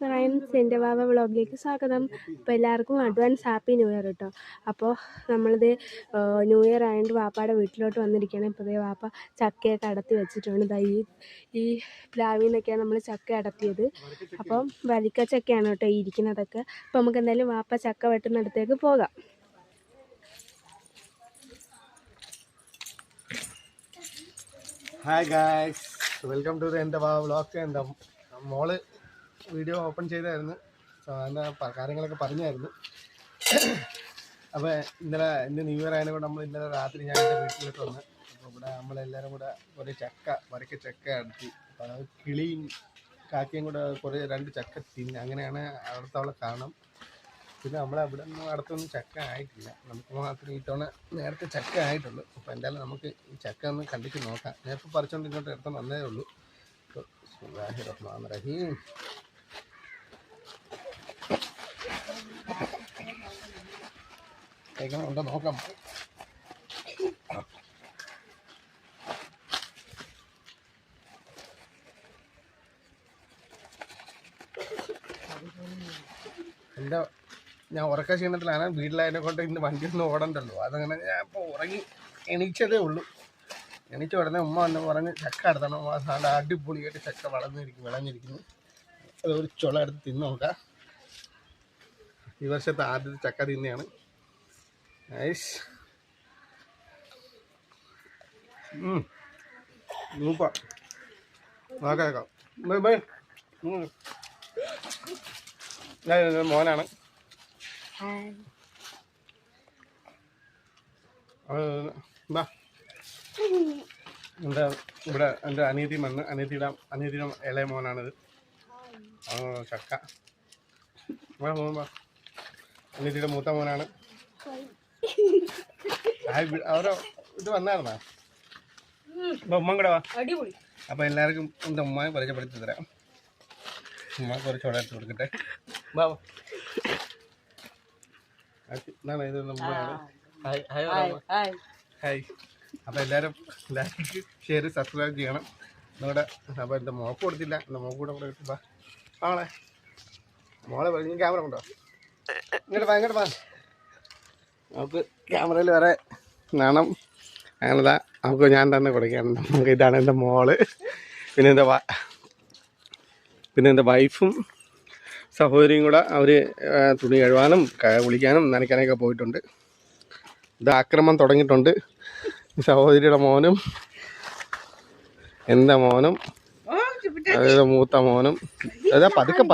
Friends, എൻ്റെ വാവ വ്ളോഗിലേക്ക് സ്വാഗതം. അപ്പോൾ എല്ലാവർക്കും അഡ്വാൻസ് ഹാപ്പി ന്യൂ ഇയർ കേട്ടോ. അപ്പോൾ നമ്മളിത് ന്യൂ ഇയർ ആയതുകൊണ്ട് വാപ്പയുടെ വീട്ടിലോട്ട് വന്നിരിക്കുകയാണ്. ഇപ്പോൾ ഇതേ വാപ്പ ചക്കയൊക്കെ അടത്തി വെച്ചിട്ടുണ്ട്. ഈ പ്ലാവിൽ നിന്നൊക്കെയാണ് നമ്മൾ ചക്ക അടത്തിയത്. അപ്പം വരിക്കച്ചക്കയാണ് കേട്ടോ ഈ ഇരിക്കുന്നതൊക്കെ. അപ്പോൾ നമുക്ക് എന്തായാലും വാപ്പ ചക്ക വെട്ടുന്നിടത്തേക്ക് പോകാം. ഹായ് ഗായ്സ്, വെൽക്കം ടു എൻ്റെ വാവ വ്ളോഗ്. എൻ്റെ മോള് വീഡിയോ ഓപ്പൺ ചെയ്തായിരുന്നു. അതിൻ്റെ കാര്യങ്ങളൊക്കെ പറഞ്ഞായിരുന്നു. അപ്പോൾ ഇന്നലെ എൻ്റെ ന്യൂ ഇയർ ആയതുകൊണ്ട് നമ്മൾ ഇന്നലെ രാത്രി ഞാൻ എൻ്റെ വീട്ടിലോട്ട് വന്ന്. അപ്പോൾ ഇവിടെ നമ്മളെല്ലാവരും കൂടെ ഒരു വരയ്ക്ക ചക്ക അടത്തി. അപ്പോൾ അത് കിളിയും കാക്കയും കൂടെ രണ്ട് ചക്ക തിന്ന്. അങ്ങനെയാണ് അവിടുത്തെ അവളെ കാണാം. പിന്നെ നമ്മളവിടെ നിന്ന് അടുത്തൊന്നും ചക്ക ആയിട്ടില്ല. നമുക്ക് മാത്രം ഇത്തവണ നേരത്തെ ചക്ക ആയിട്ടുള്ളൂ. അപ്പോൾ എന്തായാലും നമുക്ക് ഈ ചക്ക ഒന്ന് കണ്ടിട്ട് നോക്കാം. നേരത്തെ പറിച്ചുകൊണ്ട് ഇങ്ങോട്ട് എടുത്ത് വന്നേ ഉള്ളൂ. റഹീം കഴിക്കണം ഉണ്ടോ നോക്കാം. എൻ്റെ ഞാൻ ഉറക്ക ക്ഷീണത്തിലാണ്. വീട്ടിലായതിനെ കൊണ്ട് ഇന്ന് വണ്ടിയൊന്നും ഓടണ്ടല്ലോ. അതങ്ങനെ ഞാൻ ഇപ്പോൾ എണീച്ചതേ ഉള്ളൂ. എണീച്ച ഉടനെ ഉമ്മ വന്ന് പറഞ്ഞ് ചക്ക എടുത്തണം. സാധനം അടിപൊളിയായിട്ട് ചക്ക വിളഞ്ഞിരിക്കുന്നു. അത് ഒരു ചുള എടുത്ത് തിന്ന് നോക്കാം. ഈ വർഷത്തെ ആദ്യത്തെ ചക്ക തിന്നെയാണ്. നൈസ്. സൂപ്പർ. നോക്കാം. മോനാണ്. എന്താ ഇവിടെ എൻ്റെ അനിയത്തി വന്ന് അനിയത്തിയുടെ ഇളയ മോനാണിത്. ചക്ക അനിയത്തിയുടെ മൂത്ത മോനാണ്. അവരോ ഇത് വന്നായിരുന്നാ ഉമ്മ കൂടെ വാ. അപ്പം എല്ലാവർക്കും എൻ്റെ ഉമ്മയെ പരിചയപ്പെടുത്തി തരാം. ഉമ്മ കുറച്ച് ചോള എടുത്ത് കൊടുക്കട്ടെ. ബാ എന്താണ് ഇത്? ഉമ്മയാണ്. ഹായ്. അപ്പോൾ എല്ലാവരും ലൈക്ക് ഷെയർ സബ്സ്ക്രൈബ് ചെയ്യണം. നിങ്ങളുടെ അപ്പോൾ എൻ്റെ മോക്ക് കൊടുത്തില്ല. എൻ്റെ മോക്ക് കൂടെ കിട്ടുമ്പോൾ ആളെ മോളെ പറഞ്ഞ ക്യാമറ കൊണ്ടോ ഇങ്ങോട്ട് വാ. നമുക്ക് ക്യാമറയിൽ വരെ നാണം. അങ്ങനെതാ നമുക്ക് ഞാൻ തന്നെ കൊടുക്കുകയാണ്. നമുക്ക് ഇതാണ് എൻ്റെ മോള്. പിന്നെ എൻ്റെ വൈഫും സഹോദരിയും കൂടെ അവർ തുണി കഴുകാനും കുളിക്കാനും നനയ്ക്കാനൊക്കെ പോയിട്ടുണ്ട്. ഇത് ആക്രമണം തുടങ്ങിയിട്ടുണ്ട്. സഹോദരിയുടെ മോനും എൻ്റെ മോനും അതായത് മൂത്ത മോനും അതാ പതുക്കെ